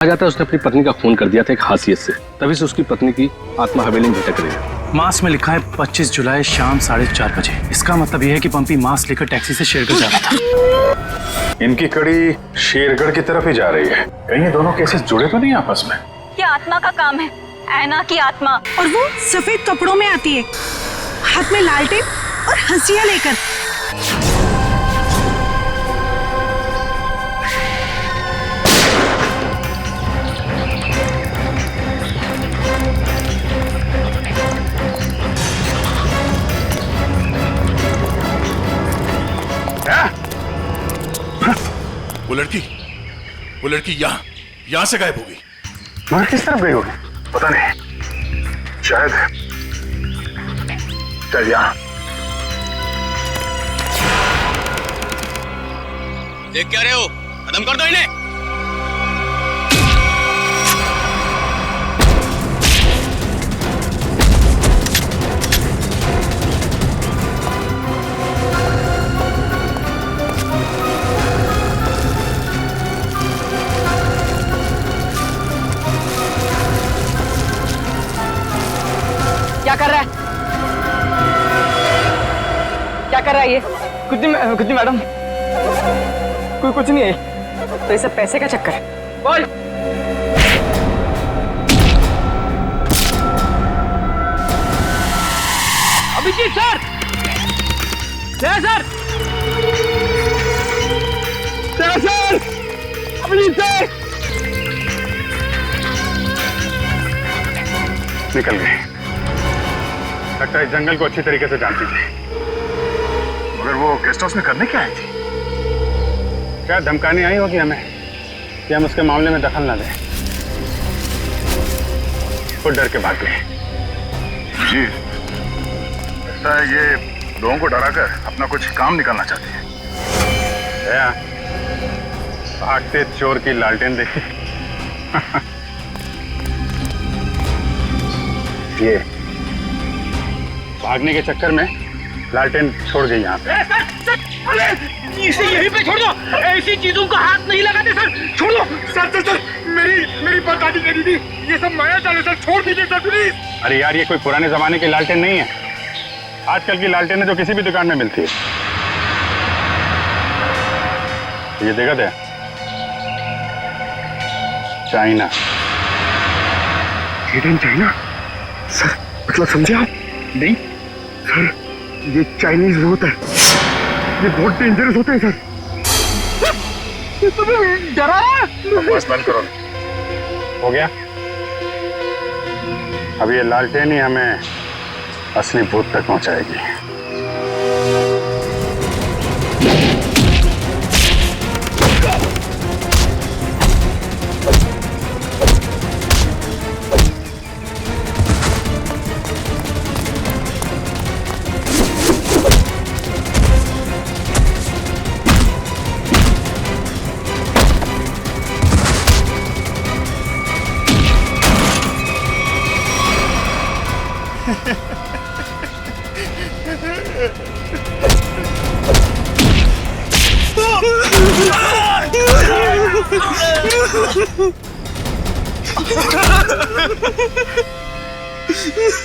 आ जाता है उसने अपनी पत्नी का खून कर दिया था एक हासियत से, तभी से उसकी पत्नी की आत्मा हवेली में भटक रही है। मास में लिखा है 25 जुलाई शाम 4:30 बजे। इसका मतलब यह है कि पंपी मास लेकर टैक्सी से शेरगढ़ जा रहा था। इनकी कड़ी शेरगढ़ की तरफ ही जा रही है। कहीं ये दोनों केसेस जुड़े तो नहीं आपस में? ये आत्मा का काम है, ऐना की आत्मा। और वो सफेद कपड़ों में आती है, हाथ में लालटेन और हंसिया लेकर। वो लड़की यहाँ से गायब हो गई। मगर किस तरफ गई होगी पता नहीं। शायद यहाँ। देख क्या रहे हो? खत्म कर दो इन्हें। क्या कर रहा है? क्या कर रहा है ये? कुछ नहीं मैडम, कोई कुछ नहीं है। तो ये सब पैसे का चक्कर है। बोल। Abhijit sir, sir, Abhijit sir निकल गए। लगता है जंगल को अच्छी तरीके से जानती थी। मगर वो गेस्ट हाउस में करने क्या आई थी? क्या धमकाने आई होगी हमें कि हम उसके मामले में दखल ना दें। वो डर के भाग गए। जी, ऐसा है ये लोगों को डराकर अपना कुछ काम निकालना चाहती है। भागते चोर की लालटेन देखी। ये भागने के चक्कर में लालटेन छोड़ गई यहाँ पे। इसे यहीं पे छोड़ दो। ऐसी चीजों को हाथ नहीं लगाते सर। छोड़ दो सर। मेरी बर्बादी करी थी। ये सब माया जाल है सर, छोड़ दीजिए सर प्लीज। अरे यार, ये कोई पुराने जमाने की लालटेन नहीं है। आजकल की लालटेन जो किसी भी दुकान में मिलती है। ये देखा था चाइना। चाइना सर, मतलब समझे आप? नहीं सर, ये चाइनीज होता है, ये बहुत डेंजरस होते हैं सर। तुम्हें डरा है? बस बंद करो। हो गया? अब ये लालटेन ही हमें असली भूत तक पहुंचाएगी।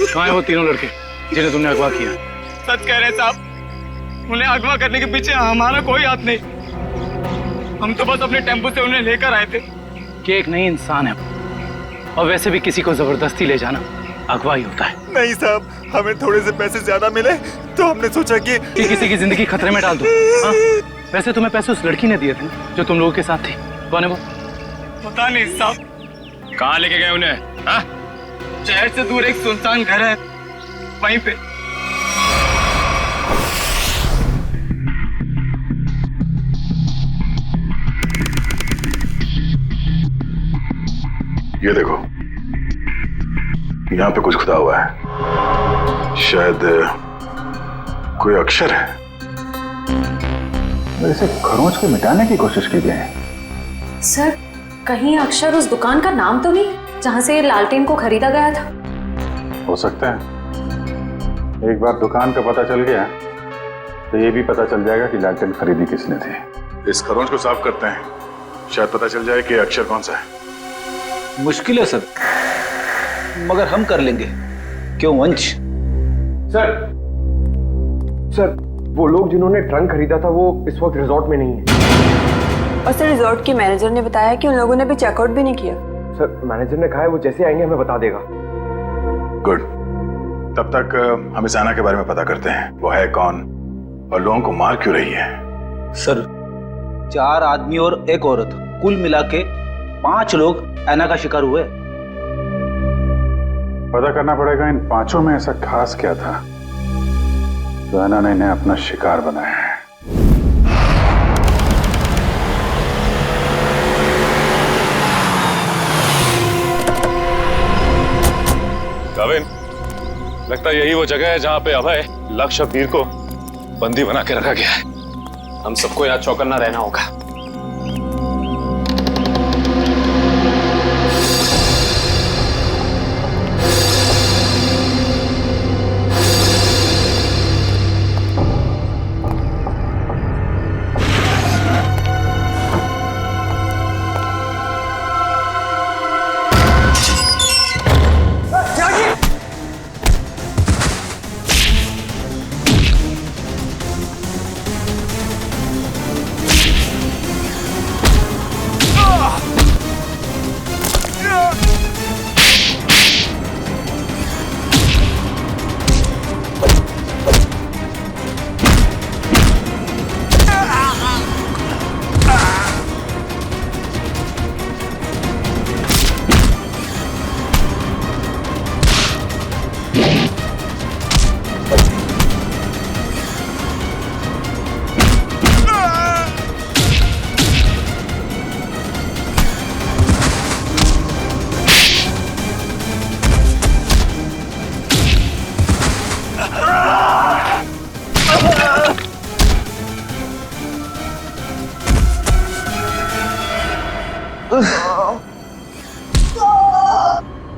कहाँ है वो तीनों लड़के जिन्हें तुमने अगवा किया? सच कह रहे साहब, उन्हें अगवा करने के पीछे हमारा कोई हाथ नहीं। हम तो बस अपने टेम्पो से उन्हें लेकर आए थे। कि एक नई इंसान है, और वैसे भी किसी को जबरदस्ती ले जाना अगवा ही होता है। नहीं साहब, हमें थोड़े से पैसे ज्यादा मिले तो हमने सोचा कि किसी की जिंदगी खतरे में डाल दो। हाँ? वैसे तुम्हें पैसे उस लड़की ने दिए थे जो तुम लोगों के साथ थी। कौन है वो? पता नहीं साहब। कहाँ लेके गए उन्हें? हाँ? शहर से दूर एक सुनसान घर है, वहीं पे। ये देखो, यहाँ पे कुछ खुदा हुआ है। शायद कोई अक्षर है। इसे खरोंच के मिटाने की कोशिश की गई है। सर, कहीं अक्षर उस दुकान का नाम तो नहीं जहाँ से लालटेन को खरीदा गया था? हो सकता है। एक बार दुकान का पता चल गया तो ये भी पता चल जाएगा कि लालटेन खरीदी किसने थी। इस खरोंच को साफ करते हैं, शायद पता चल जाए कि अक्षर कौन सा है। मुश्किल है सर, मगर हम कर लेंगे। क्यों वंश? सर वो लोग जिन्होंने ट्रंक खरीदा था वो इस वक्त रिजॉर्ट में नहीं है। और सर रिजॉर्ट के मैनेजर ने बताया कि उन लोगों ने अभी चेकआउट भी नहीं किया। सर मैनेजर ने कहा है वो जैसे आएंगे हमें बता देगा। गुड, तब तक हम इस ऐना के बारे में पता करते हैं, वो है कौन और लोगों को मार क्यों रही है। सर 4 आदमी और एक औरत, कुल मिला के 5 लोग ऐना का शिकार हुए। पता करना पड़ेगा इन 5 में ऐसा खास क्या था तो ऐना ने इन्हें अपना शिकार बनाया है। गाविन, लगता है यही वो जगह है जहां पे अभय लक्ष्य और वीर को बंदी बना के रखा गया है। हम सबको यहाँ चौकन्ना रहना होगा।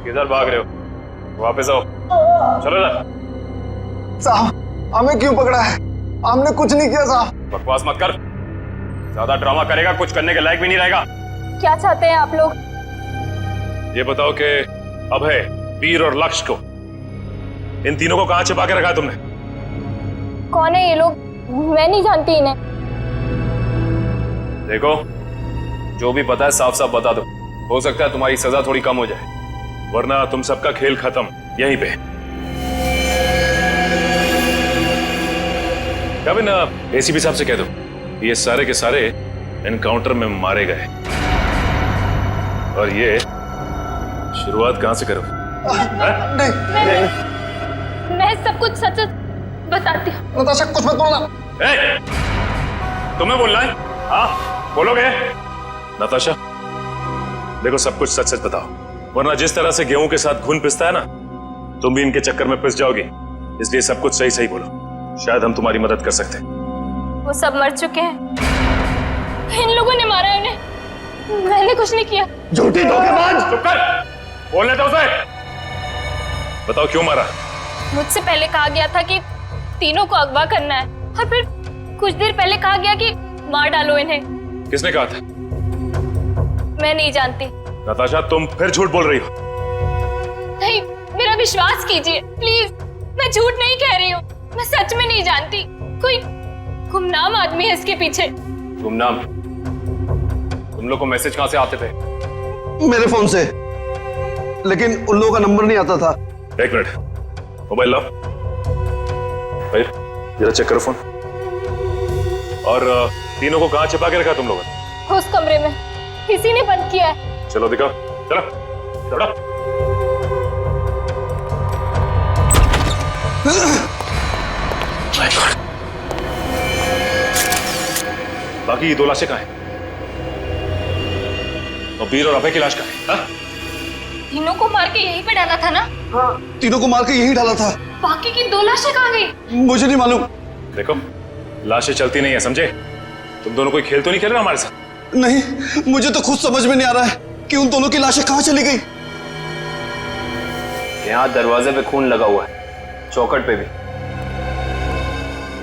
किधर भाग रहे हो? वापस आओ, चलो ना। साहब हमें क्यों पकड़ा है? हमने कुछ नहीं किया साहब। बकवास मत कर, ज्यादा ड्रामा करेगा कुछ करने के लायक भी नहीं रहेगा। क्या चाहते हैं आप लोग? ये बताओ कि अभय, वीर और लक्ष्य को, इन तीनों को कहां छिपा के रखा है तुमने? कौन है ये लोग? मैं नहीं जानती इन्हें। देखो, जो भी पता है साफ साफ बता दो, हो सकता है तुम्हारी सजा थोड़ी कम हो जाए, वरना तुम सबका खेल खत्म यहीं पे। कभी ना एसीपी साहब से कह दो ये सारे के सारे एनकाउंटर में मारे गए, और ये शुरुआत कहां से करो? मैं सब कुछ सच बताती हूँ। नताशा कुछ मत बोलना। तुम्हें बोलना है? हाँ बोलोगे? नताशा देखो, सब कुछ सच सच बताओ, वरना जिस तरह से गेहूं के साथ घुन पिसता है ना, तुम भी इनके चक्कर में पिस जाओगी। इसलिए सब कुछ सही सही बोलो, शायद हम तुम्हारी मदद कर सकते हैं। वो सब मर चुके हैं, इन लोगों ने मारा है उन्हें, मैंने कुछ नहीं किया। झूठी धोखेबाज! चुप कर, बोलने दो उसे। बताओ क्यों मारा? मुझसे पहले कहा गया था कि तीनों को अगवा करना है, और फिर कुछ देर पहले कहा गया कि मार डालो इन्हें। किसने कहा था? मैं नहीं जानती। नताशा तुम फिर झूठ बोल रही हो। नहीं, मेरा विश्वास कीजिए प्लीज, मैं झूठ नहीं कह रही हूँ, मैं सच में नहीं जानती। कोई गुमनाम आदमी है इसके पीछे। गुमनाम? तुम लोग को मैसेज कहां से आते थे? मेरे फोन से, लेकिन उन लोगों का नंबर नहीं आता था। एक मिनट, मोबाइल लाओ भाई, जरा चेक करो फोन। और तीनों को कहां छिपा के रखा तुम लोगों ने? उस कमरे में, किसी ने बंद किया है। चलो दिखाओ, चलो चलो। बाकी 2 लाशें कहां हैं? और वीर और अभय की लाश कहां है? तीनों को मार के यहीं पे डाला था ना? हाँ, तीनों को मार के यही डाला था। बाकी की 2 लाशें कहां गई? मुझे नहीं मालूम। देखो, लाशें चलती नहीं है, समझे? तुम दोनों कोई खेल तो नहीं खेल रहे हमारे साथ? नहीं, मुझे तो खुद समझ में नहीं आ रहा है कि उन दोनों की लाशें कहां चली गई। यहाँ दरवाजे पे खून लगा हुआ है, चौखट पे भी।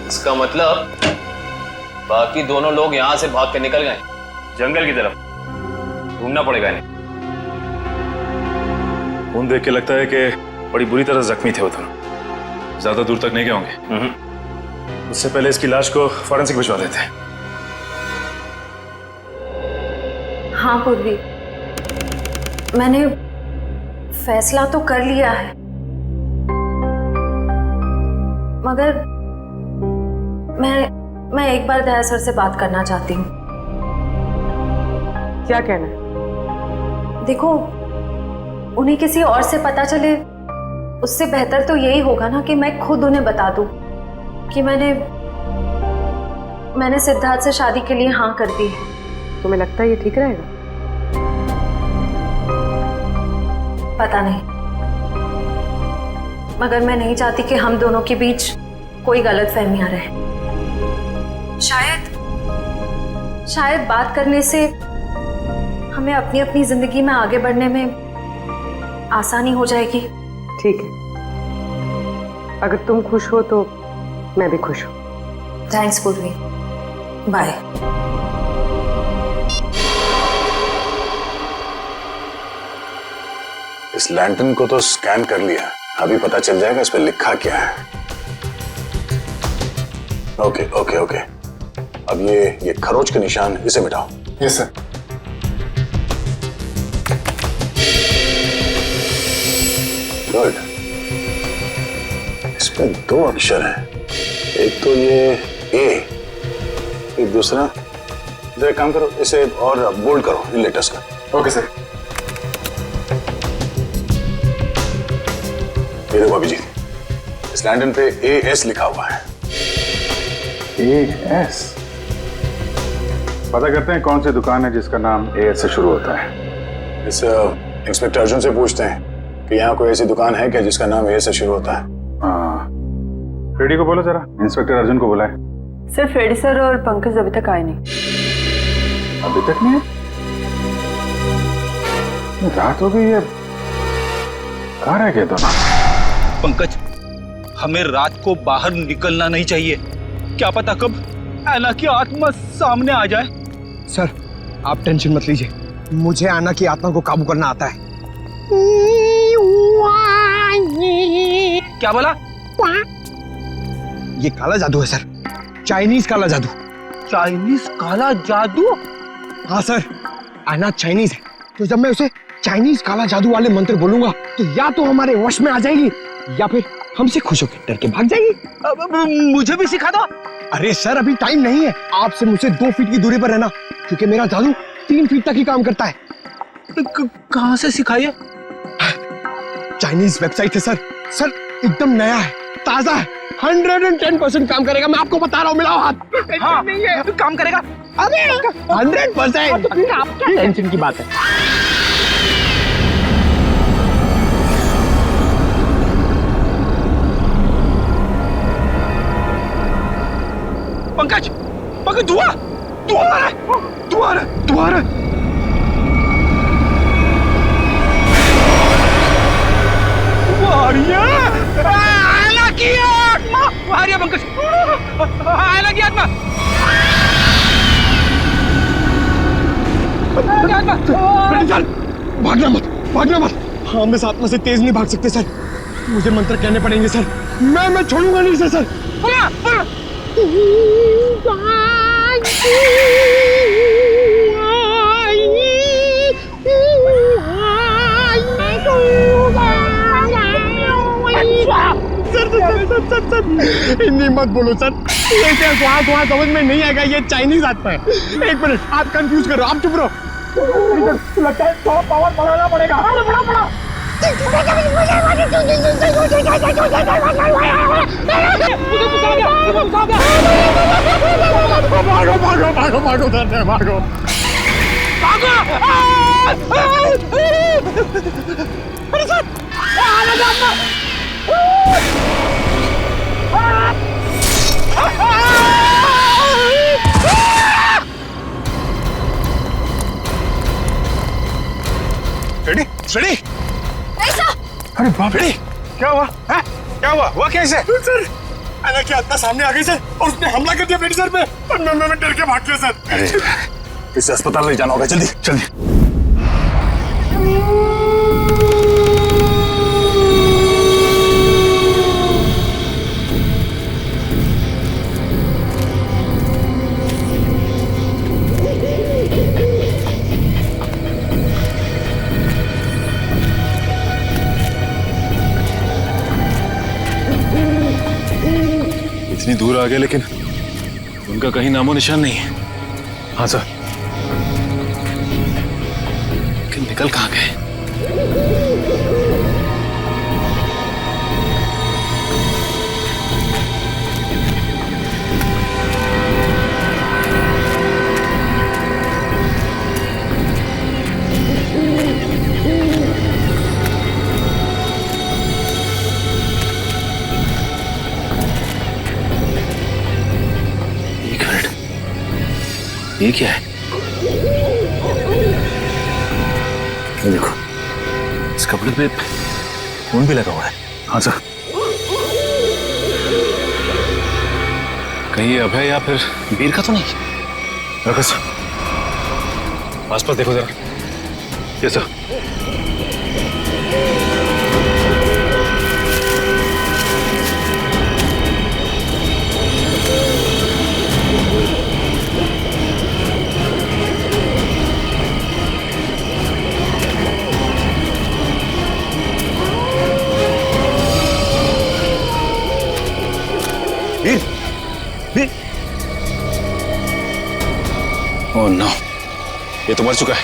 इसका मतलब बाकी दोनों लोग यहाँ से भाग के निकल गए जंगल की तरफ। ढूंढना पड़ेगा इन्हें। खून देख के लगता है कि बड़ी बुरी तरह जख्मी थे वो दोनों। ज्यादा दूर तक नहीं गए होंगे। उससे पहले इसकी लाश को फॉरेंसिक भिजवा देते हैं। हाँ पूर्वी, मैंने फैसला तो कर लिया है, मगर मैं एक बार दया सर से बात करना चाहती हूँ। क्या कहना है? देखो, उन्हें किसी और से पता चले उससे बेहतर तो यही होगा ना कि मैं खुद उन्हें बता दूं कि मैंने सिद्धार्थ से शादी के लिए हाँ कर दी है। तुम्हें लगता है ये ठीक रहेगा? पता नहीं, मगर मैं नहीं चाहती कि हम दोनों के बीच कोई गलतफहमियां रहे। शायद बात करने से हमें अपनी अपनी जिंदगी में आगे बढ़ने में आसानी हो जाएगी। ठीक है, अगर तुम खुश हो तो मैं भी खुश हूँ। थैंक्स पूर्वी, बाय। इस लैंटर्न को तो स्कैन कर लिया, अभी पता चल जाएगा इस पे लिखा क्या है। ओके ओके ओके, अब ये खरोच के निशान इसे मिटाओ। Yes sir. गुड, इसमें 2 अक्षर हैं, एक तो ये ए, एक दूसरा, तो एक काम करो इसे और बोल्ड करो इन लेटर्स का। Okay sir. ये देखो अभिजीत, इस लैंटर्न पे AS लिखा हुआ है। AS? पता करते हैं कौन सी दुकान है जिसका नाम AS से शुरू होता है। इस इंस्पेक्टर अर्जुन से पूछते हैं कि यहाँ कोई ऐसी दुकान है क्या जिसका नाम A से शुरू होता है। हाँ, फ्रेडी को बोलो जरा, इंस्पेक्टर अर्जुन को बुलाए। सर फ्रेडी सर और पंकज अभी तक आए नहीं। अभी तक नहीं? रात हो गई है, कहाँ रह गए दोनों? पंकज, हमें रात को बाहर निकलना नहीं चाहिए। क्या पता कब ऐना की आत्मा सामने आ जाए। सर आप टेंशन मत लीजिए, मुझे आना की आत्मा को काबू करना आता है। क्या बोला? ये काला जादू है सर, चाइनीज काला जादू। चाइनीज काला जादू? हाँ सर, आना चाइनीज है, तो जब मैं उसे चाइनीज काला जादू वाले मंत्र बोलूंगा तो या तो हमारे वश में आ जाएगी या फिर हमसे खुश होकर डर के भाग जाएगी। मुझे भी सिखा दो। अरे सर अभी टाइम नहीं है, आपसे मुझसे 2 फीट की दूरी पर रहना, क्योंकि मेरा जादू 3 फीट तक ही काम करता है। कहाँ से सिखाइए? चाइनीज वेबसाइट है सर। सर एकदम नया है, ताजा है, 110% काम करेगा, मैं आपको बता रहा हूँ। मिलाओ हाथ। हाँ, नहीं है काम करेगा। अरे 100%। टेंशन की बात है। पंकज, पंकज धुआं आ रहा है, धुआं आ रहा है। आयला की आत्मा आ रही है पंकज, आयला की आत्मा। भागना मत। हम इस आत्मा से तेज नहीं भाग सकते सर, मुझे मंत्र कहने पड़ेंगे सर। मैं छोड़ूंगा नहीं इसे सर। बोला। सर हिंदी मत बोलो सर, ये वहाँ समझ में नहीं आएगा, ये चाइनीज आत्मा है। 1 मिनट, आप कंफ्यूज करो, आप चुप रहो। लगता है थोड़ा पावर बढ़ाना पड़ेगा। बड़ा भागो। अरे सर रेडी? अरे बाप रे, क्या हुआ? क्या हुआ कैसे? सर ऐना की आत्मा सामने आ गई सर, और उसने हमला कर दिया फ्रेडी सर पे, और मैं डर के भाग गया सर। अरे इसे अस्पताल ले जाना होगा, जल्दी। इतनी दूर आ गए लेकिन उनका कहीं नामो निशान नहीं है। हाँ सर, लेकिन निकल कहाँ गए? ये क्या है? ये देखो, इस कपड़े पे खून भी लगा हुआ है। हाँ सर, कहीं ये अभय या फिर वीर का तो नहीं? रखो सर, आसपास देखो जरा। ये सर, ओह नो, ये तो मर चुका है।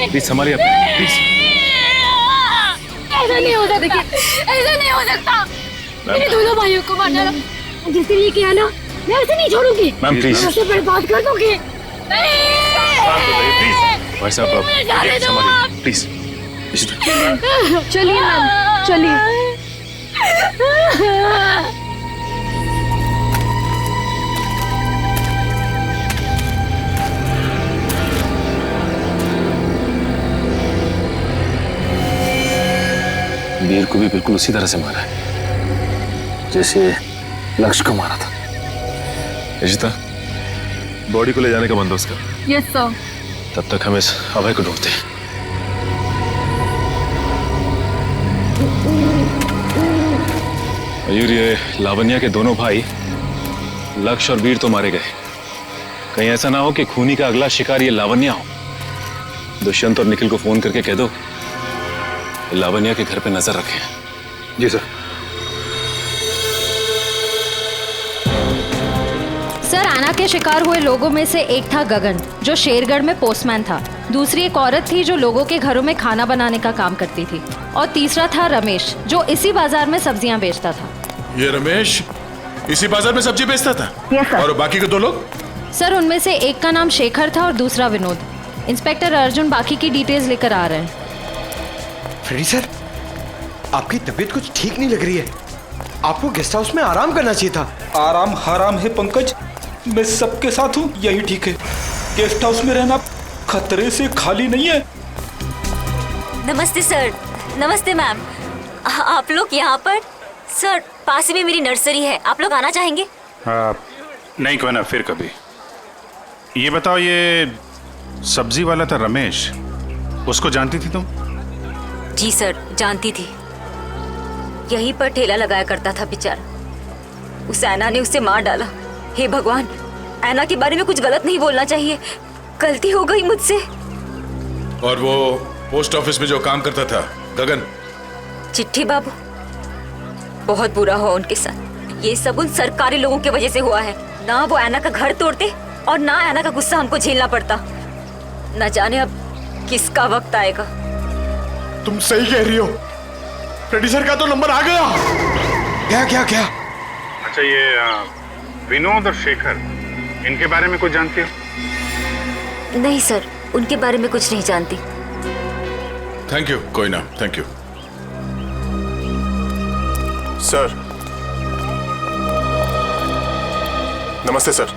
प्लीज संभालिए, प्लीज। ऐसा नहीं हो सकता, ऐसा नहीं हो सकता। मेरे दोनों भाइयों को मार डाला। जिसने ये किया ना, मैं उसे नहीं छोड़ूंगी। मैम प्लीज, उसे बर्बाद कर दूंगी। भाई साहब संभालिए प्लीज। चलिए मैम, चलिए। वीर को भी बिल्कुल उसी तरह से मारा है जैसे लक्ष्य को मारा था। रिशिता, बॉडी को ले जाने का बंदोबस्त कर। Yes sir. तब तक हम इस अभय को ढूंढते हैं। मयूर, ये लावण्या के दोनों भाई लक्ष्य और वीर तो मारे गए। कहीं ऐसा ना हो कि खूनी का अगला शिकार ये लावण्या हो। दुष्यंत और निखिल को फोन करके कह दो लावण्या के घर पे नजर रखें। जी सर। सर, आना के शिकार हुए लोगों में से एक था गगन, जो शेरगढ़ में पोस्टमैन था। दूसरी एक औरत थी जो लोगों के घरों में खाना बनाने का काम करती थी। और तीसरा था रमेश, जो इसी बाजार में सब्जियां बेचता था। ये रमेश इसी बाजार में सब्जी बेचता था? Yes sir. और बाकी के दो लोग? सर, उनमें से एक का नाम शेखर था और दूसरा विनोद। इंस्पेक्टर अर्जुन बाकी की डिटेल्स लेकर आ रहे हैं। फ्रेडी सर, आपकी तबीयत कुछ ठीक नहीं लग रही है। आपको गेस्ट हाउस में आराम करना चाहिए था। आराम हराम है पंकज, मैं सबके साथ हूँ, यही ठीक है। गेस्ट हाउस में रहना खतरे से खाली नहीं है। नमस्ते सर। नमस्ते मैम। आप लोग यहाँ पर? सर, पास में मेरी नर्सरी है, आप लोग आना चाहेंगे? नहीं, क्यों ना, फिर कभी। ये बताओ, ये सब्जी वाला था रमेश, उसको जानती थी तुम? जी सर, जानती थी। यहीं पर ठेला लगाया करता था बेचारा। उस ऐना ने उसे मार डाला। हे भगवान, ऐना के बारे में कुछ गलत नहीं बोलना चाहिए, गलती हो गई मुझसे। और वो पोस्ट ऑफिस में जो काम करता था गगन? चिट्ठी बाबू, बहुत बुरा हुआ उनके साथ। ये सब उन सरकारी लोगों की वजह से हुआ है। ना वो ऐना का घर तोड़ते और ना ऐना का गुस्सा हमको झेलना पड़ता। न जाने अब किसका वक्त आएगा। तुम सही कह रही हो, फ्रेडी सर का तो नंबर आ गया। क्या क्या क्या? अच्छा, ये विनोद और शेखर, इनके बारे में कुछ जानती हो? नहीं सर, उनके बारे में कुछ नहीं जानती। थैंक यू, कोई ना, थैंक यू। सर, नमस्ते सर।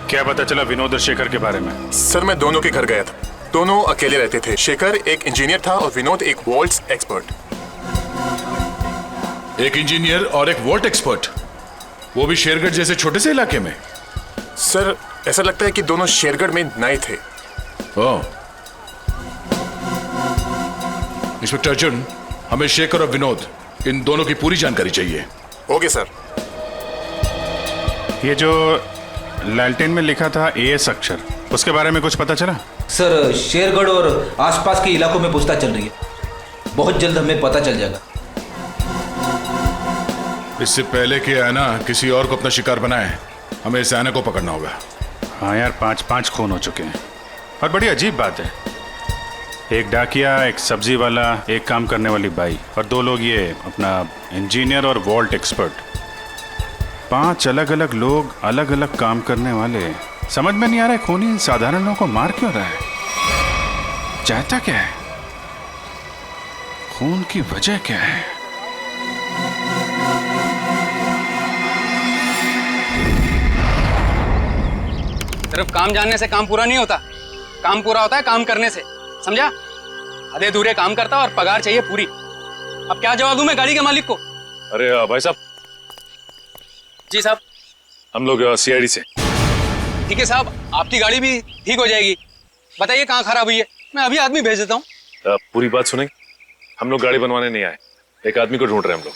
क्या पता चला विनोद और शेखर के बारे में? सर, मैं दोनों के घर गया था। दोनों अकेले रहते थे। शेखर एक इंजीनियर था और विनोद एक वॉल्ट्स एक्सपर्ट। एक इंजीनियर और एक वॉल्ट एक्सपर्ट, वो भी शेरगढ़ जैसे छोटे से इलाके में? सर, ऐसा लगता है कि दोनों शेरगढ़ में नए थे। ओह। इंस्पेक्टर अर्जुन, हमें शेखर और विनोद इन दोनों की पूरी जानकारी चाहिए। Okay sir. ये जो लालटेन में लिखा था एएस अक्षर, उसके बारे में कुछ पता चला? सर शेरगढ़ और आसपास के इलाकों में पूछताछ चल रही है, बहुत जल्द हमें पता चल जाएगा। इससे पहले कि ऐना किसी और को अपना शिकार बनाए, हमें इस ऐना को पकड़ना होगा। हाँ यार, 5 खून हो चुके हैं। और बड़ी अजीब बात है, एक डाकिया, एक सब्जी वाला, एक काम करने वाली बाई और 2 लोग ये अपना इंजीनियर और वॉल्ट एक्सपर्ट। 5 अलग अलग लोग, अलग अलग काम करने वाले। समझ में नहीं आ रहा है खूनी साधारण लोगों को मार क्यों रहा है? चाहता क्या है? खून की वजह क्या है? सिर्फ काम जानने से काम पूरा नहीं होता, काम पूरा होता है काम करने से, समझा? आधे अधूरे काम करता और पगार चाहिए पूरी। अब क्या जवाब दूं मैं गाड़ी के मालिक को? अरे भाई साहब। जी साहब। हम लोग सीआईडी से। ठीक है साहब, आपकी गाड़ी भी ठीक हो जाएगी। बताइए कहाँ खराब हुई है, मैं अभी आदमी भेज देता हूँ। पूरी बात सुनेंगे? हम लोग गाड़ी बनवाने नहीं आए, एक आदमी को ढूंढ रहे हैं हम लोग।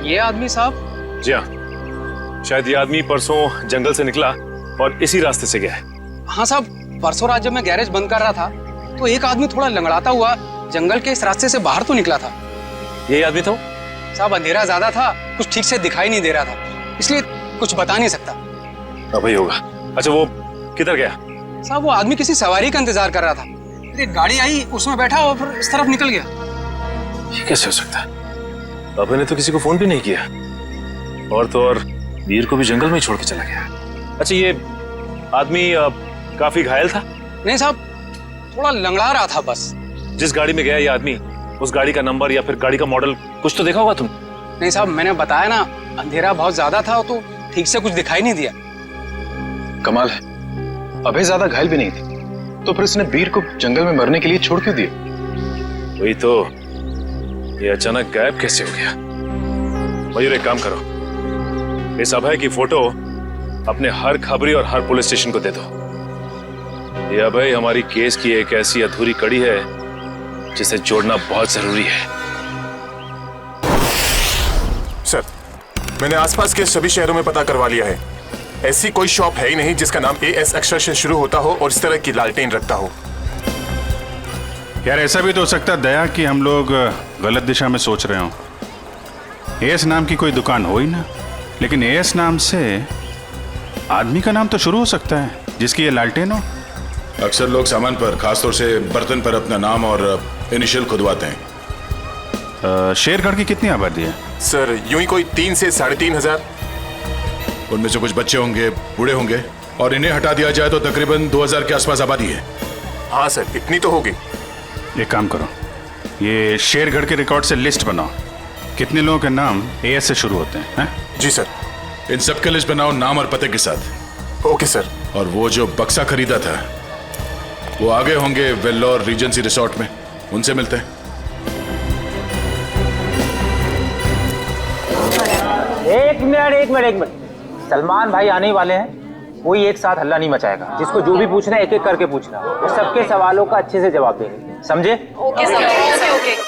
ये आदमी साहब? जी हाँ, शायद ये आदमी परसों जंगल से निकला और इसी रास्ते से गया है। हाँ साहब, परसों रात जब मैं गैरेज बंद कर रहा था तो एक आदमी थोड़ा लंगड़ाता हुआ जंगल के इस रास्ते से बाहर तो निकला था। यही आदमी था? साहब अंधेरा ज्यादा था, कुछ ठीक से दिखाई नहीं दे रहा था, इसलिए कुछ बता नहीं सकता। अब ही होगा। अच्छा वो किधर गया? साहब वो आदमी किसी सवारी का इंतजार कर रहा था, एक गाड़ी आई उसमें बैठा और फिर इस तरफ निकल गया। ये कैसे हो सकता है? अभय ने तो किसी को फोन भी नहीं किया, और तो और वीर को भी जंगल में छोड़ के चला गया। अच्छा ये आदमी काफी घायल था? नहीं साहब, थोड़ा लंगड़ा रहा था बस। जिस गाड़ी में गया ये आदमी, उस गाड़ी का नंबर या फिर गाड़ी का मॉडल कुछ तो देखा होगा तुम? नहीं साहब, मैंने बताया ना, अंधेरा बहुत ज्यादा था तो ठीक से कुछ दिखाई नहीं दिया। कमाल है, अभय ज्यादा घायल भी नहीं थी, तो फिर उसने वीर को जंगल में मरने के लिए छोड़ क्यों दिया? वही तो, ये अचानक गायब कैसे हो गया? मयूर एक काम करो, इस अभय की फोटो अपने हर खबरी और हर पुलिस स्टेशन को दे दो। ये अभय हमारी केस की एक ऐसी अधूरी कड़ी है जिसे जोड़ना बहुत जरूरी है। सर, मैंने आसपास के सभी शहरों में पता करवा लिया है, ऐसी कोई शॉप है ही नहीं जिसका नाम एएस अक्षर से शुरू होता हो और इस तरह की लालटेन रखता हो। यार ऐसा भी तो हो सकता है दया कि हम लोग गलत दिशा में सोच रहे हो। एएस नाम की कोई दुकान हो ही ना, लेकिन एएस नाम से आदमी का नाम तो शुरू हो सकता है जिसकी ये लालटेन हो। अक्सर लोग सामान पर, खासतौर से बर्तन पर अपना नाम और इनिशियल खुदवाते हैं। शेरगढ़ की कितनी आबादी है? सर यूं ही कोई 3 से 3.5 हजार। उनमें से कुछ बच्चे होंगे, बूढ़े होंगे, और इन्हें हटा दिया जाए तो तकरीबन 2000 के आसपास आबादी है। हाँ सर, इतनी तो होगी। एक काम करो, ये शेरगढ़ के रिकॉर्ड से लिस्ट बनाओ, कितने लोगों के नाम एएस से शुरू होते हैं? जी सर। इन सब के लिस्ट बनाओ नाम और पते के साथ। Okay sir. और वो जो बक्सा खरीदा था वो आगे होंगे वेल्लोर रीजेंसी रिसोर्ट में, उनसे मिलते हैं। एक मिनट, सलमान भाई आने वाले हैं, कोई एक साथ हल्ला नहीं मचाएगा। जिसको जो भी पूछना है एक एक करके पूछना, वो सबके सवालों का अच्छे से जवाब देंगे, समझे? Okay sir, okay.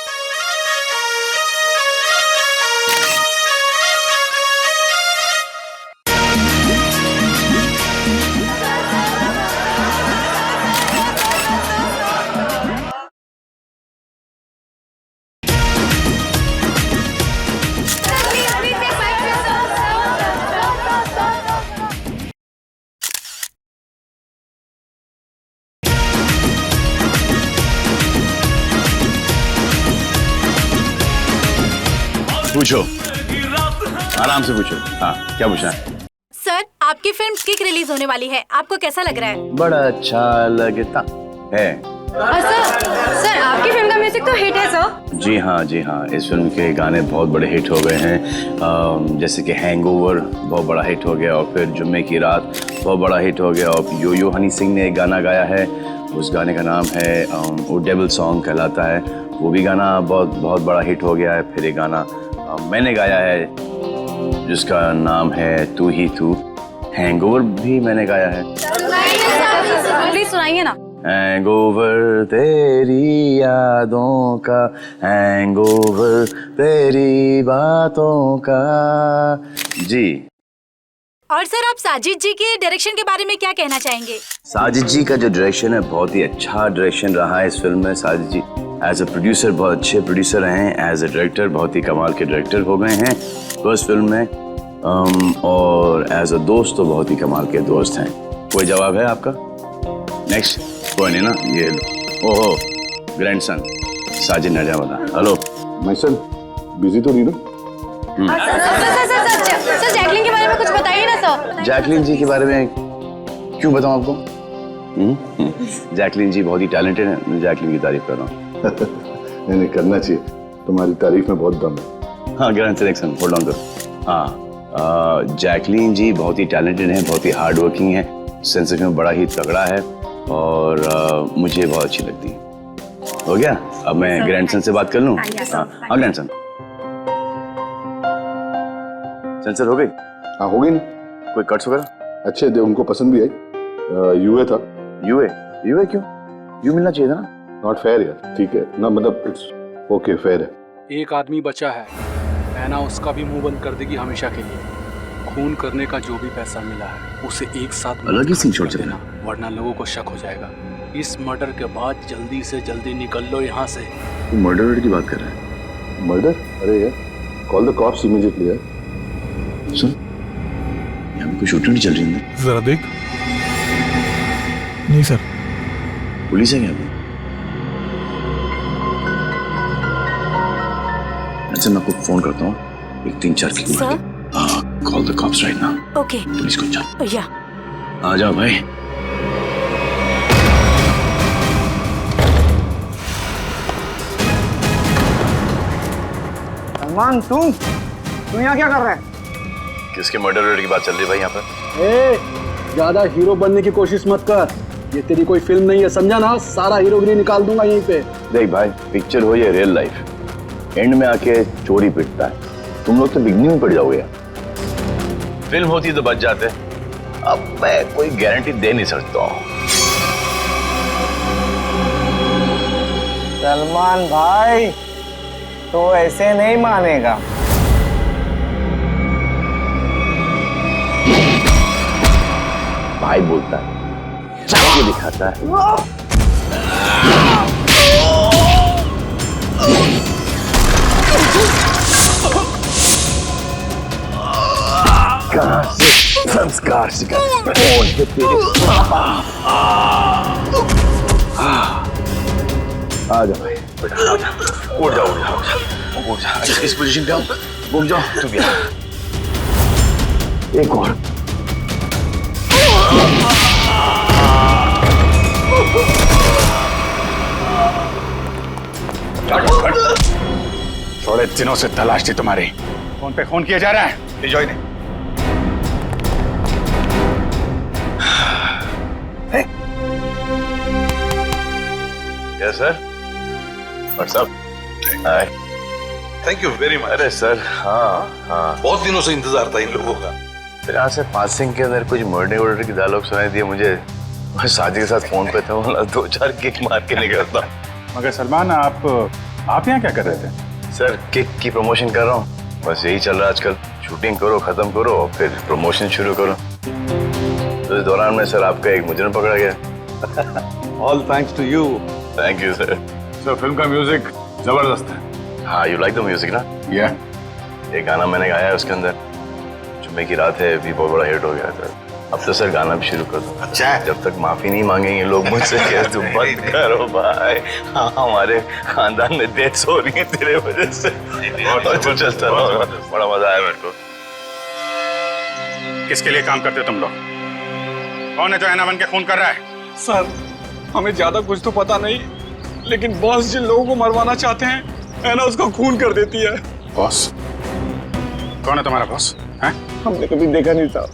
पूछो, आराम से पूछो। हाँ, क्या पूछना है? सर, आपकी फिल्म किक रिलीज होने वाली है, आपको कैसा लग रहा है? बड़ा अच्छा लगता है। सर आपकी फिल्म का म्यूजिक तो हिट है सर। जी हाँ, इस फिल्म के गाने बहुत बड़े हिट हो गए हैं। जैसे कि हैंगओवर बहुत बड़ा हिट हो गया, और फिर जुम्मे की रात बहुत बड़ा हिट हो गया, और यो यो हनी सिंह ने एक गाना गाया है, उस गाने का नाम है वो डेविल सॉन्ग कहलाता है, वो भी गाना बहुत बड़ा हिट हो गया है। फिर एक गाना मैंने गाया है जिसका नाम है तू ही तू, हैंगओवर भी मैंने गाया है। प्लीज सुनाइए ना। हैंगओवर तेरी यादों का, हैंगओवर तेरी बातों का। जी। और सर आप साजिद जी के डायरेक्शन के बारे में क्या कहना चाहेंगे? साजिद जी का जो डायरेक्शन है बहुत ही अच्छा डायरेक्शन रहा है इस फिल्म में। साजिद जी एज अ प्रोड्यूसर बहुत अच्छे प्रोड्यूसर रहे हैं, एज अ डायरेक्टर बहुत ही कमाल के डायरेक्टर हो गए हैं फर्स्ट फिल्म में, और एज अ दोस्त तो बहुत ही कमाल के दोस्त हैं। कोई जवाब है आपका? नेक्स्ट कोई नहीं ना, ये ओहो ग्रैंडसन साजिद नजामदा। हेलो माय सन, बिजी तो नहीं ना? सर जैकलिन के बारे में कुछ बताइए ना सर। जैकलिन जी के बारे में क्यों बताऊं आपको? जैकलिन जी बहुत ही टैलेंटेड है, मैं जैकलिन की तारीफ कर रहा हूँ। नहीं करना चाहिए, तुम्हारी तारीफ में बहुत दम है। हाँ ग्रैंड सिलेक्शन होल्ड ऑन करो। हाँ जैकलिन जी बहुत ही टैलेंटेड है, बहुत ही हार्ड वर्किंग है, सेंस ऑफ ह्यूमर बड़ा ही तगड़ा है और मुझे बहुत अच्छी लगती है। हो गया? अब मैं ग्रैंडसन से बात कर लूँ? हाँ ग्रैंडसन सेंसर हो गई? हाँ हो गई ना। कोई कट्स वगैरह? अच्छे थे, उनको पसंद भी आई। यूए था। यूए? यूए क्यों? यू मिलना चाहिए था ना। नॉट फेयर यार। ठीक है ना, मतलब इट्स ओके, फेयर है। एक आदमी बचा है, ऐना उसका भी मुंह बंद कर देगी हमेशा के लिए। खून करने का जो भी पैसा मिला है उसे एक साथ अलग ही सीन छोड़ देना, वरना लोगों को शक हो जाएगा। इस मर्डर के बाद जल्दी से जल्दी निकल लो यहाँ से। तू मर्डर की बात कर रहा है? मर्डर? अरे यार, कॉल द कॉप्स इमीडिएटली यार। सुन, यहाँ पे कोई शूटिंग नहीं चल रही है? जरा देख। नहीं सर। पुलिस है क्या अभी? अच्छा मैं आपको फोन करता हूँ, एक 3-4 की call the cops right now. Okay. Police को जाओ। या आ जाओ भाई। सलमान तुम यहाँ क्या कर रहे हैं? किसके मर्डर की बात चल रही है भाई यहाँ पर? ज्यादा हीरो बनने की कोशिश मत कर, ये तेरी कोई फिल्म नहीं है, समझा ना? सारा हीरोगिरी निकाल दूंगा यहीं पे। देख भाई, पिक्चर हो या रियल लाइफ, एंड में आके चोरी पिटता है। तुम लोग तो बिगनिंग में पड़ जाओगे यार। फिल्म होती तो बच जाते, अब मैं कोई गारंटी दे नहीं सकता हूँ। सलमान भाई तो ऐसे नहीं मानेगा। भाई बोलता है, चाय दिखाता है। कहाँ से संस्कार सिखा? कौन है तेरे? आ जा भाई, बेटा आ जा। उठ जाओ, उठ जाओ, उठ जा। इस पोजीशन पे आओ, घूम जाओ। तू भी आ। एक और। थोड़े दिनों से तलाश थी तुम्हारी। फोन पे फोन किया जा रहा है। ले जाओ इन्हें। Yes sir. What's up? Hi. Thank you very much. अरे सर, हाँ हाँ, बहुत दिनों से इंतजार था इन लोगों का। फिर यहाँ से पासिंग के अंदर कुछ मर्डर की डायलॉग सुनाई दिए मुझे। मैं शादी के साथ फोन पे था, 2-4 किक मार के निकलता। मगर सलमान, आप यहाँ क्या कर रहे थे? सर किक की प्रमोशन कर रहा हूँ, बस यही चल रहा है आजकल। शूटिंग करो, खत्म करो और फिर प्रमोशन शुरू करो। तो इस दौरान में सर आपका एक मुजरिम पकड़ा गया। All thanks to you. Thank you sir. Sir film का म्यूजिक जबरदस्त है। हाँ, यू लाइक द म्यूजिक ना? या एक गाना मैंने गाया है उसके अंदर, जुम्मे की रात है, भी बहुत बड़ा हिट हो गया था। अब तो सर गाना भी शुरू कर दो। अच्छा है। जब तक माफी नहीं मांगेंगे लोग मुझसे, कह तुम बंद करो भाई। हाँ, हमारे खानदान में डेथ्स हो रही है तेरे वजह से। तो चलता रहो, बड़ा मजा आया मेरे को। किसके लिए काम करते हो तुम लोग? कौन है जो ऐना बन के खून कर रहा है? सर हमें ज्यादा कुछ तो पता नहीं, लेकिन बॉस जिन लोगों को मरवाना चाहते हैं ऐना उसका खून कर देती है। बॉस? कौन है तुम्हारा बॉस? हैं? हमने कभी देखा नहीं था,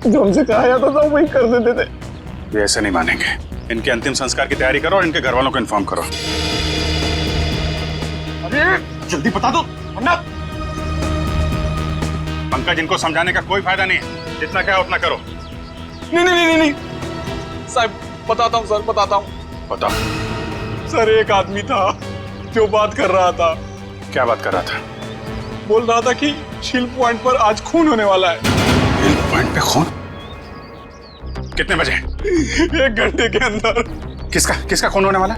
जो हमसे कहा जाता था वही कर देते थे। ये ऐसे नहीं मानेंगे। इनके अंतिम संस्कार की तैयारी करो और इनके घर वालों को इन्फॉर्म करो। अरे जल्दी बता दो वरना। पंकज, इनको समझाने का कोई फायदा नहीं है, जितना क्या उतना करो। नहीं नहीं नहीं नहीं साहब, बताता हूँ सर, बताता हूँ। बताओ। सर एक आदमी था जो बात कर रहा था। क्या बात कर रहा था? बोल रहा था कि हिल पॉइंट पर आज खून होने वाला है। हिल पॉइंट पे खून? कितने बजे? 1 घंटे के अंदर। किसका खून होने वाला?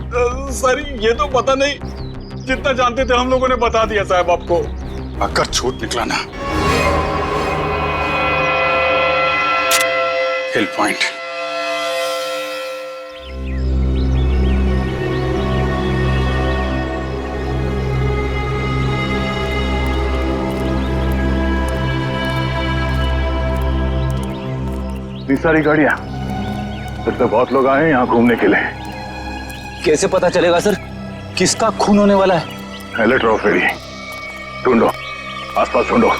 सर ये तो पता नहीं, जितना जानते थे हम लोगों ने बता दिया साहब आपको। अगर झूठ निकला ना, हिल पॉइंट इतनी सारी गाड़ियां, फिर तो बहुत लोग आए हैं यहाँ घूमने के लिए। कैसे पता चलेगा सर किसका खून होने वाला है? अलर्ट रहो फेरी, ढूंढो, आसपास ढूंढो।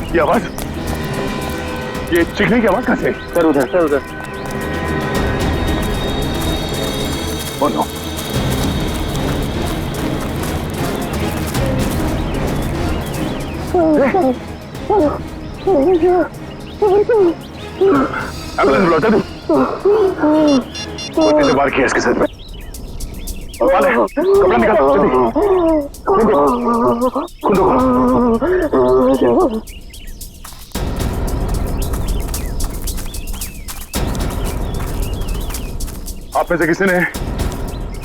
ये आवाज, ये चीखने की आवाज कहां से? सर उधर। Oh no. एम्बुलेंस बुलाता तू। उसने वार किया इसके सर पे। वाले, कपड़ा निकाल जल्दी। खून दो। आप में से किसी ने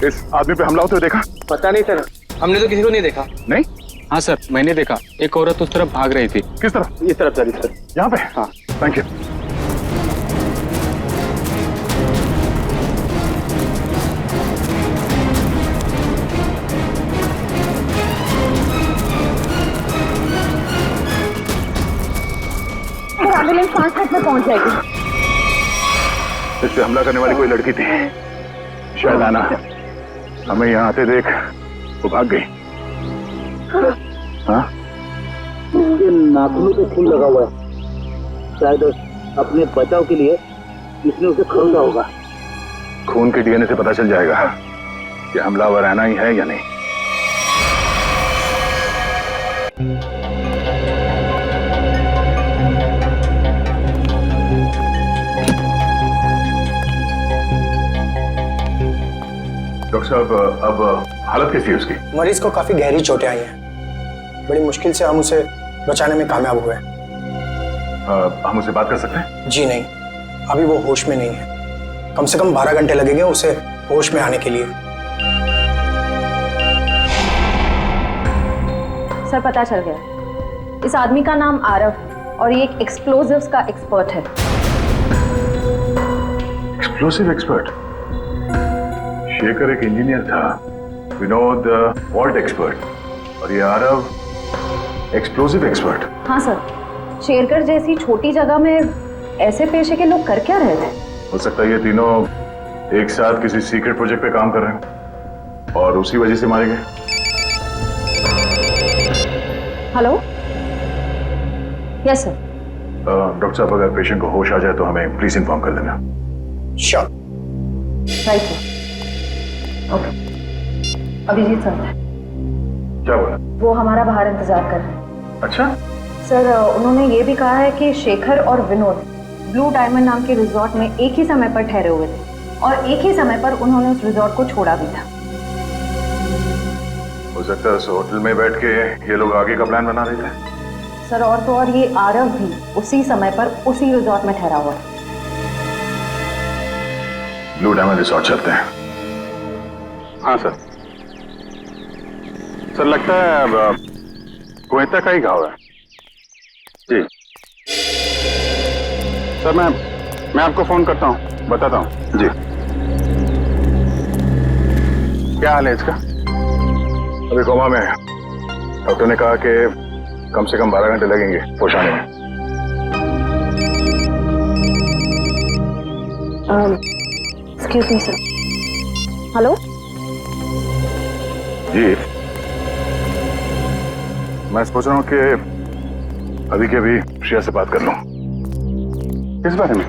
इस आदमी पे हमला होते हुए देखा? पता नहीं सर, हमने तो किसी को नहीं देखा। नहीं? हाँ सर, मैंने देखा, एक औरत उस तरफ भाग रही थी। किस तरफ? इस तरफ सर। यहाँ पे? हाँ। Thank you. एम्बुलेंस 5 मिनट में पहुंच जाएगी। इस पे हमला करने वाली कोई लड़की थी, शायद आना। हमें यहाँ आते देख वो भाग गई। हाँ? उसके नाखूनों पे खून लगा हुआ है, शायद अपने बचाव के लिए इसने उसे खरीदा होगा। खून के डीएनए से पता चल जाएगा कि हमलावर आना ही है या नहीं। डॉक्टर साहब, अब हालत कैसी है उसकी? मरीज को काफी गहरी चोटें आई हैं। बड़ी मुश्किल से हम उसे बचाने में कामयाब हुए। हम उसे बात कर सकते हैं? जी नहीं, अभी वो होश में नहीं है। कम से कम 12 घंटे लगेंगे उसे होश में आने के लिए। सर पता चल गया, इस आदमी का नाम आरव है और ये एक एक्सप्लोजिव्स का एक्सपर्ट है। Explosive expert? शेखर एक इंजीनियर था, विनोद वॉल्ट एक्सपर्ट, और ये आरव एक्सप्लोसिव एक्सपर्ट। हाँ सर, शेरगढ़ जैसी छोटी जगह में ऐसे पेशे के लोग कर क्या रहे थे? हो सकता है ये तीनों एक साथ किसी सीक्रेट प्रोजेक्ट पे काम कर रहे हैं और उसी वजह से मारे गए। Hello, yes sir. डॉक्टर साहब, अगर पेशेंट को होश आ जाए तो हमें प्लीज इन्फॉर्म कर देना। Sure. Right sir. Okay. Abhijit sir. क्या बोला? वो हमारा बाहर इंतजार कर रहे हैं। अच्छा सर, उन्होंने ये भी कहा है कि शेखर और विनोद ब्लू डायमंड नाम के रिजॉर्ट में एक ही समय पर ठहरे हुए थे और एक ही समय पर उन्होंने उस रिजॉर्ट को छोड़ा भी था। हो सकता है उस होटल में बैठ के ये लोग आगे का प्लान बना रहे थे। सर, और तो और ये आरव भी उसी समय पर उसी रिजॉर्ट में ठहरा हुआ है। ब्लू डायमंड रिसोर्ट चलते हैं। हाँ सर। सर लगता है अब गोयता का ही घाव है। जी सर, मैं आपको फोन करता हूँ, बताता हूँ। जी। क्या हाल है इसका? अभी कोमा में है। डॉक्टर ने कहा कि कम से कम 12 घंटे लगेंगे होश आने में। Excuse me sir. हेलो जी मैं सोच रहा हूँ कि अभी के अभी श्रेया से बात कर लूं। किस बारे में?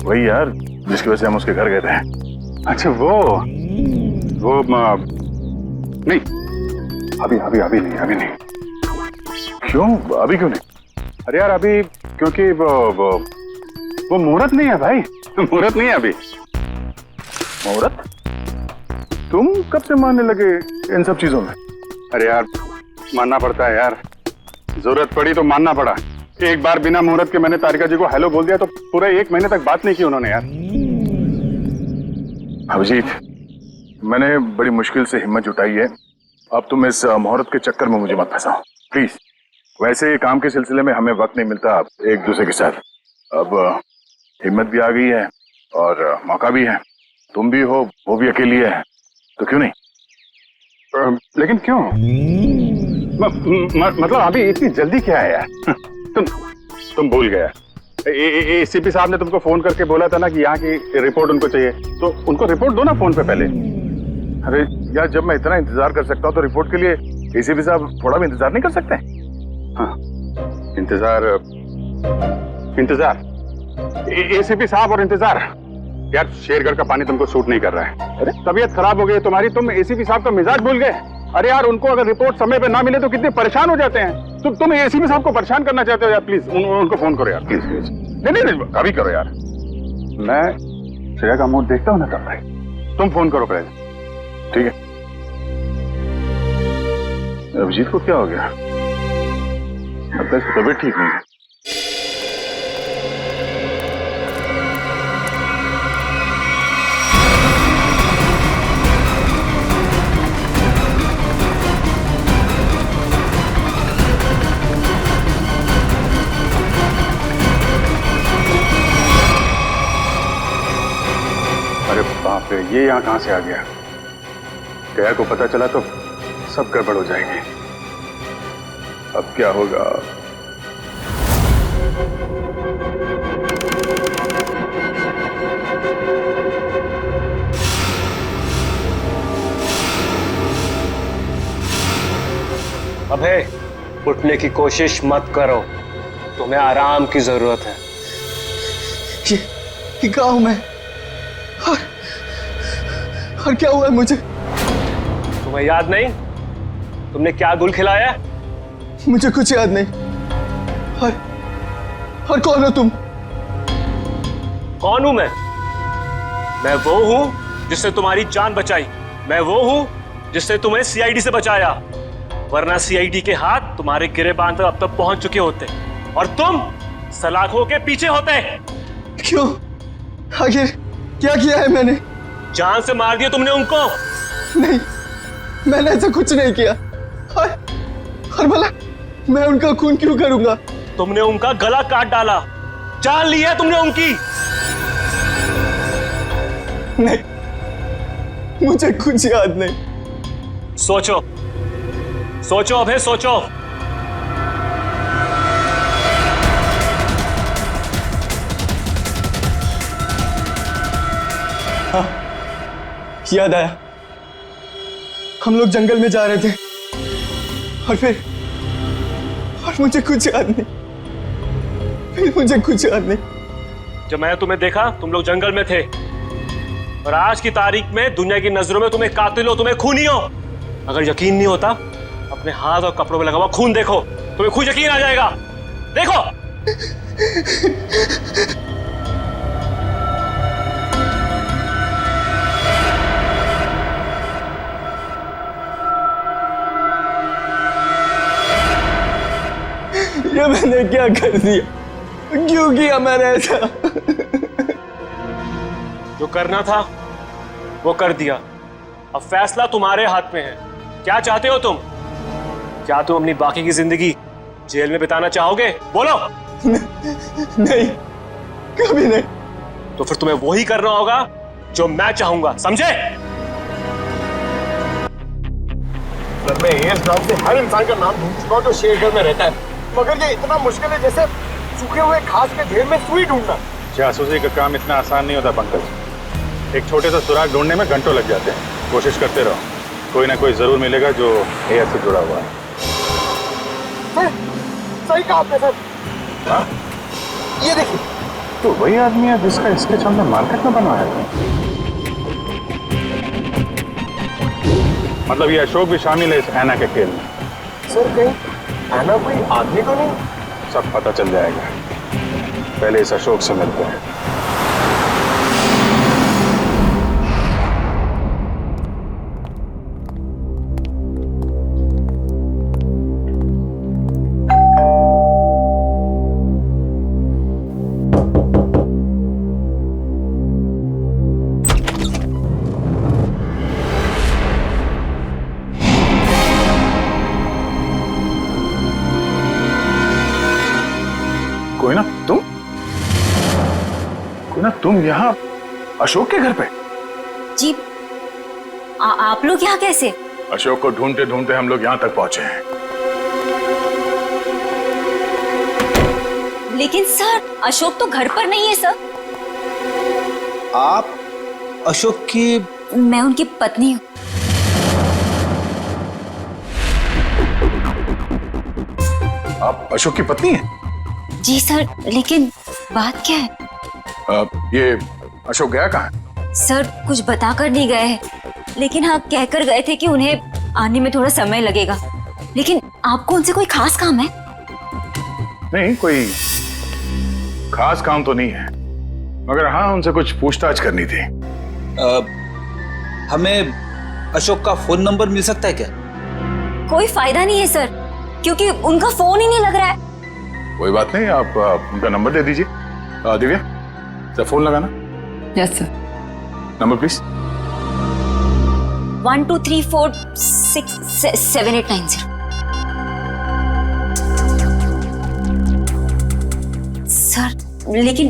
वही यार जिसकी वजह से हम उसके घर गए थे। अच्छा वो नहीं, अभी नहीं। क्यों? अभी क्यों नहीं? अरे यार अभी क्योंकि वो मुहूर्त नहीं है भाई, मुहूर्त नहीं है अभी। मुहूर्त? तुम कब से मानने लगे इन सब चीजों में? अरे यार मानना पड़ता है यार, जरूरत पड़ी तो मानना पड़ा। एक बार बिना मुहूर्त के मैंने तारिका जी को हेलो बोल दिया तो पूरे 1 महीने तक बात नहीं की उन्होंने यार। अभिजीत, मैंने बड़ी मुश्किल से हिम्मत जुटाई है, अब तुम इस मुहूर्त के चक्कर में मुझे मत फंसाओ प्लीज। वैसे काम के सिलसिले में हमें वक्त नहीं मिलता एक दूसरे के साथ, अब हिम्मत भी आ गई है और मौका भी है। तुम भी हो, वो भी अकेली है, तो क्यों नहीं? लेकिन क्यों? मतलब अभी इतनी जल्दी क्या है यार? तुम भूल गया, एसीपी साहब ने तुमको फोन करके बोला था ना कि यहाँ की रिपोर्ट उनको चाहिए, तो उनको रिपोर्ट दो ना फोन पे पहले। अरे यार जब मैं इतना इंतजार कर सकता हूँ तो रिपोर्ट के लिए एसीपी साहब थोड़ा भी इंतजार नहीं कर सकते? हाँ इंतजार एसीपी साहब और इंतजार। यार शेरगढ़ का पानी तुमको सूट नहीं कर रहा है। अरे तबीयत खराब हो गई तुम्हारी, तुम एसीपी साहब का मिजाज भूल गए। अरे यार उनको अगर रिपोर्ट समय पे ना मिले तो कितने परेशान हो जाते हैं। तुम एसीपी साहब को परेशान करना चाहते हो यार, प्लीज उनको फोन करो यार, प्लीज। नहीं अभी करो यार, मैं श्रेया का मूड देखता हूँ ना तब भाई। तुम फोन करो पहले, ठीक है? अभिजीत को क्या हो गया? अब तक इसकी तबीयत ठीक नहीं है। अरे बाप रे, ये यहाँ कहां से आ गया? दया को पता चला तो सब गड़बड़ हो जाएगी। अब क्या होगा? अबे उठने की कोशिश मत करो, तुम्हें आराम की जरूरत है। ये कहाँ हूं मैं? और क्या हुआ है मुझे? तुम्हें याद नहीं तुमने क्या गुल खिलाया? मुझे कुछ याद नहीं। और कौन हो तुम? कौन हूं मैं? मैं वो हूं जिसने तुम्हारी जान बचाई। मैं वो हूं जिसने तुम्हें सीआईडी से बचाया, वरना सीआईडी के हाथ तुम्हारे गिरेबान तक अब तक पहुंच चुके होते और तुम सलाखों के पीछे होते। क्यों? आखिर क्या किया है मैंने? जान से मार दिया तुमने उनको। नहीं, मैंने ऐसा कुछ नहीं किया। और भला मैं उनका खून क्यों करूंगा? तुमने उनका गला काट डाला, जान ली है तुमने उनकी। नहीं, मुझे कुछ याद नहीं। सोचो सोचो अभय, सोचो। हाँ, याद आया। हम लोग जंगल में जा रहे थे और मुझे कुछ याद नहीं। फिर मुझे कुछ याद नहीं। जब मैंने तुम्हें देखा तुम लोग जंगल में थे और आज की तारीख में दुनिया की नजरों में तुम्हें कातिल हो, तुम्हें खूनी हो। अगर यकीन नहीं होता अपने हाथ और कपड़ों में लगा हुआ खून देखो, तुम्हें खुद यकीन आ जाएगा। देखो। ये मैंने क्या कर दिया? क्यों किया मैंने ऐसा? जो करना था वो कर दिया, अब फैसला तुम्हारे हाथ में है। क्या चाहते हो तुम? क्या तुम अपनी बाकी की जिंदगी जेल में बिताना चाहोगे? बोलो। नहीं, कभी नहीं। तो फिर तुम्हें वही करना होगा जो मैं चाहूंगा, समझे? सर, मैं एएस नाम से हर इंसान का नाम ढूंढ चुका हूं जो शेरगढ़ में रहता है, मगर ये इतना मुश्किल है जैसे सूखे हुए घास के ढेर में सुई ढूंढना। जासूसी का काम इतना आसान नहीं होता पंकज। एक छोटे से सुराग ढूंढने में घंटों लग जाते हैं। कोशिश करते रहो, कोई ना कोई जरूर मिलेगा जो एएस से जुड़ा हुआ है। सही कहा आपने सर। हाँ? ये देखिए, तो वही आदमी है जिसका स्केच हमने मार्केट में बनवाया था। मतलब ये अशोक भी शामिल है इस ऐना के खेल में। सर कहीं ऐना कोई आदमी तो नहीं? सब पता चल जाएगा, पहले इस अशोक से मिलते हैं। तुम यहाँ अशोक के घर पे? जी आप लोग यहाँ कैसे? अशोक को ढूंढते ढूंढते हम लोग यहाँ तक पहुंचे हैं। लेकिन सर अशोक तो घर पर नहीं है सर। आप अशोक की? मैं उनकी पत्नी हूँ। आप अशोक की पत्नी हैं? जी सर, लेकिन बात क्या है? ये अशोक गया कहाँ? सर कुछ बताकर नहीं गए हैं, लेकिन हाँ कहकर गए थे कि उन्हें आने में थोड़ा समय लगेगा। लेकिन आपको उनसे कोई खास काम है? नहीं, कोई खास काम तो नहीं है, मगर हाँ उनसे कुछ पूछताछ करनी थी। हमें अशोक का फोन नंबर मिल सकता है क्या? कोई फायदा नहीं है सर, क्योंकि उनका फोन ही नहीं लग रहा है। कोई बात नहीं, आप उनका नंबर दे दीजिए। दिव्या सर, फोन लगाना। Yes sir. Number please. 1234667890। Sir लेकिन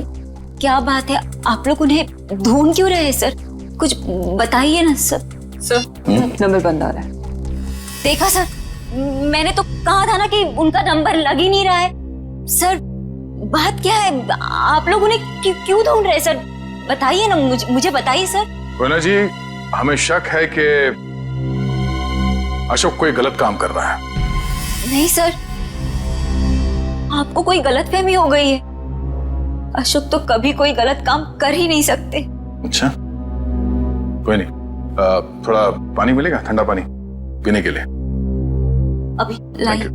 क्या बात है, आप लोग उन्हें ढूंढ क्यों रहे हैं सर? कुछ बताइए ना सर। सर नंबर बंद आ रहा है। देखा सर, मैंने तो कहा था ना कि उनका नंबर लग ही नहीं रहा है। सर बात क्या है, आप लोग उन्हें क्यों ढूंढ रहे हैं सर? बताइए ना, मुझे बताइए सर। कोना जी, हमें शक है कि अशोक कोई गलत काम कर रहा है। नहीं सर, आपको कोई गलतफहमी हो गई है। अशोक तो कभी कोई गलत काम कर ही नहीं सकते। अच्छा, कोई नहीं, थोड़ा पानी मिलेगा, ठंडा पानी पीने के लिए? अभी लाइए।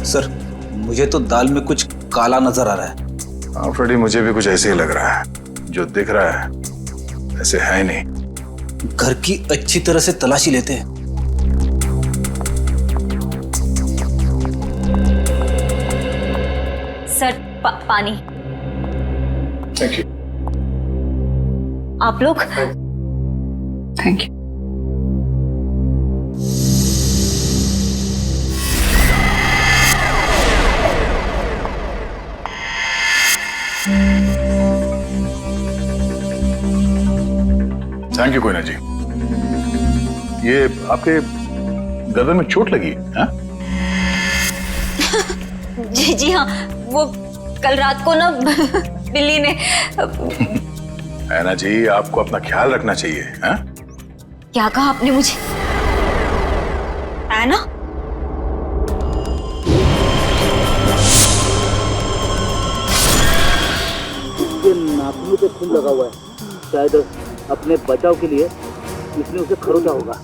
सर मुझे तो दाल में कुछ काला नजर आ रहा है। हाँ फ्रेडी, मुझे भी कुछ ऐसे ही लग रहा है। जो दिख रहा है ऐसे है नहीं। घर की अच्छी तरह से तलाशी लेते हैं। सर पानी। Thank you. आप लोग? Thank you. Thank you Koyna ji. ये आपके गर्दन में चोट लगी है? जी हाँ, वो कल रात को ना बिल्ली ने। ऐना जी, आपको अपना ख्याल रखना चाहिए। है? क्या कहा आपने मुझे? ऐना? इसके नाखूनों पे खून लगा हुआ है, शायद अपने बचाव के लिए इसने उसे खरोचा होगा।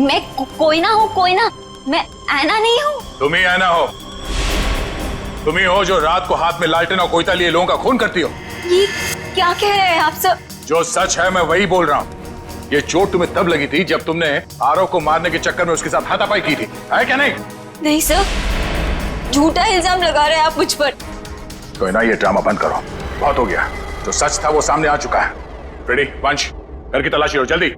मैं कोई ना हूँ, कोई ना, मैं ऐना नहीं हूँ। तुम ही ऐना हो। तुम ही हो जो रात को हाथ में लालटेन और कोयता लिए लोगों का खून करती हो। ये क्या कह रहे हैं आप सब? जो सच है मैं वही बोल रहा हूँ। ये चोट तुम्हें तब लगी थी जब तुमने आरव को मारने के चक्कर में उसके साथ हाथापाई की थी, है क्या नहीं? नहीं सर, झूठा इल्जाम लगा रहे हैं आप मुझ पर। कोई ना, ये ड्रामा बंद करो, बहुत हो गया। जो सच था वो सामने आ चुका है। फ्रेडी, वंश, घर की तलाशी लो जल्दी।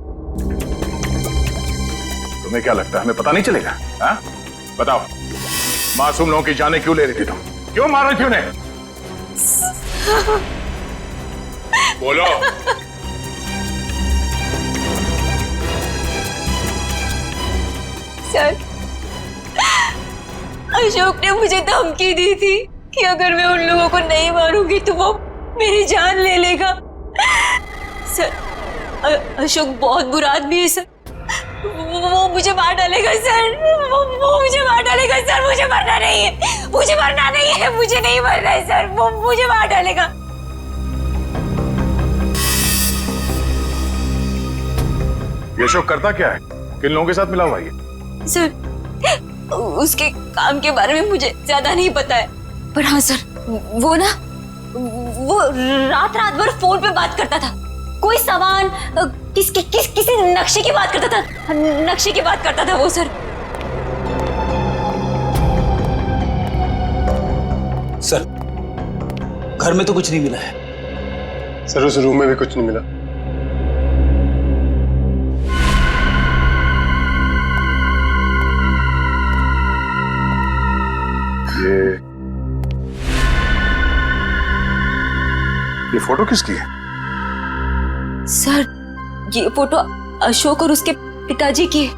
तुम्हें क्या लगता है हमें पता नहीं चलेगा? हा? बताओ, मासूम लोगों की जानें क्यों ले रही थी तुम? क्यों मार रही थी उन्हें? बोलो। सर, अशोक ने मुझे धमकी दी थी कि अगर मैं उन लोगों को नहीं मारूंगी तो वो मेरी जान ले लेगा। सर, अशोक बहुत बुरा आदमी है सर। वो मुझे मार डालेगा सर, वो मुझे मार डालेगा सर, मुझे मरना नहीं है, मुझे मरना नहीं है, मुझे नहीं मरना है सर, वो मुझे मार डालेगा। ये अशोक करता क्या है? किन लोगों के साथ मिला हुआ ये? सर, उसके काम के बारे में मुझे ज्यादा नहीं पता है, पर हाँ सर, वो रात भर फोन पे बात करता था, कोई सामान किसी नक्शे की बात करता था, नक्शे की बात करता था वो सर। सर, घर में तो कुछ नहीं मिला है। सर, उस रूम में भी कुछ नहीं मिला। ये फोटो किसकी है? सर, ये फोटो अशोक और उसके पिताजी की है।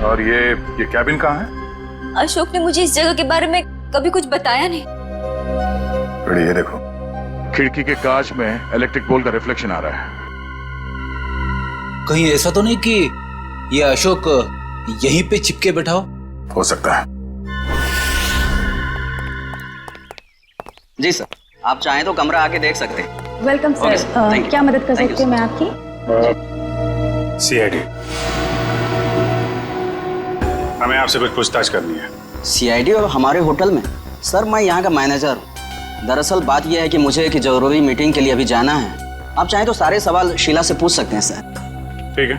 और ये कैबिन कहाँ है? अशोक ने मुझे इस जगह के बारे में कभी कुछ बताया नहीं। बड़ी ये देखो, खिड़की के कांच में इलेक्ट्रिक पोल का रिफ्लेक्शन आ रहा है। कहीं ऐसा तो नहीं कि ये अशोक यहीं पे चिपके बैठा हो सकता है। जी सर, आप चाहें तो कमरा आके देख सकते हैं। Welcome Okay, sir, thank you. क्या मदद कर सकती हूँ मैं आपकी? सीआईडी, हमें आपसे कुछ पूछताछ करनी है। सीआईडी और हमारे होटल में? सर, मैं यहाँ का मैनेजर हूँ। दरअसल बात यह है कि मुझे एक जरूरी मीटिंग के लिए अभी जाना है। आप चाहें तो सारे सवाल शीला से पूछ सकते हैं सर। ठीक है,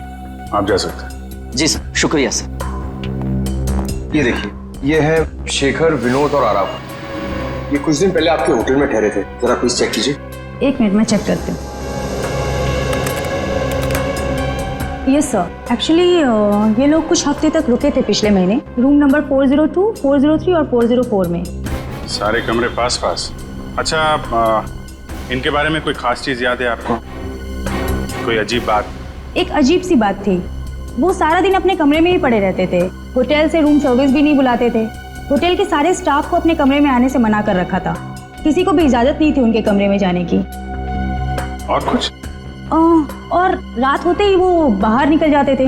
आप जा सकते हैं। जी सर, शुक्रिया सर। ये देखिए, ये है शेखर, विनोद और आराव। ये कुछ दिन पहले आपके होटल में ठहरे थे, जरा प्लीज चेक कीजिए। एक मिनट में चेक करती हूँ। यस सर, एक्चुअली ये लोग कुछ हफ्ते तक रुके थे पिछले महीने, रूम नंबर 402, 403 और 404 में। सारे कमरे पास पास। अच्छा, इनके बारे में कोई खास चीज याद है आपको? कोई अजीब बात? एक अजीब सी बात थी, वो सारा दिन अपने कमरे में ही पड़े रहते थे, होटल से रूम सर्विस भी नहीं बुलाते थे, होटल के सारे स्टाफ को अपने कमरे में आने से मना कर रखा था, किसी को भी इजाजत नहीं थी उनके कमरे में जाने की। और कुछ? और रात होते ही वो बाहर निकल जाते थे।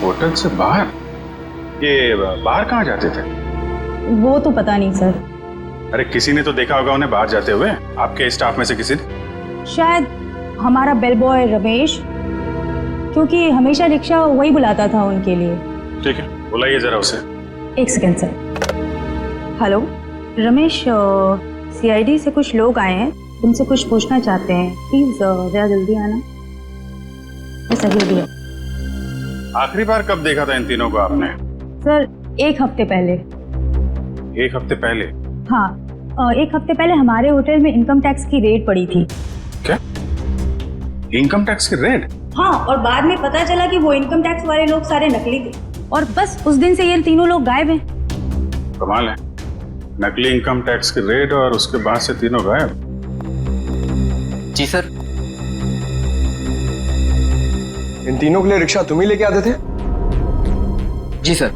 होटल से बाहर? ये बाहर कहाँ जाते थे? वो तो पता नहीं सर। अरे किसी ने तो देखा होगा उन्हें बाहर जाते हुए, आपके स्टाफ में से किसी ने? शायद हमारा बेल बॉय रमेश, क्योंकि हमेशा रिक्शा वही बुलाता था उनके लिए। ठीक है, बुलाइए जरा उसे। एक second sir. Hello Ramesh, CID से कुछ लोग आए हैं, तुमसे कुछ पूछना चाहते हैं, प्लीज जरा जल्दी आना। बस अभी दिया। आखिरी बार कब देखा था इन तीनों को आपने? सर, एक हफ्ते पहले। एक हफ्ते पहले? हाँ, एक हफ्ते पहले हमारे होटल में इनकम टैक्स की रेड पड़ी थी। क्या? इनकम टैक्स की रेड? हाँ, और बाद में पता चला कि वो इनकम टैक्स वाले लोग सारे नकली थे, और बस उस दिन से ये तीनों लोग गायब हैं। कमाल है, नकली इनकम टैक्स की रेड और उसके बाद से तीनों गायब। जी सर। इन तीनों के लिए रिक्शा तुम ही लेके आते थे? जी सर।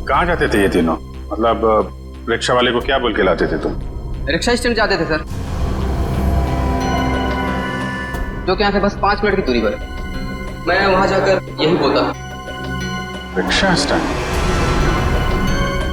कहाँ जाते थे ये तीनों? मतलब रिक्शा वाले को क्या बोल के लाते थे तुम? रिक्शा स्टैंड जाते थे सर, जो कि यहाँ से बस 5 मिनट की दूरी पर है। मैं वहां जाकर यही बोलता। Rickshaw stand?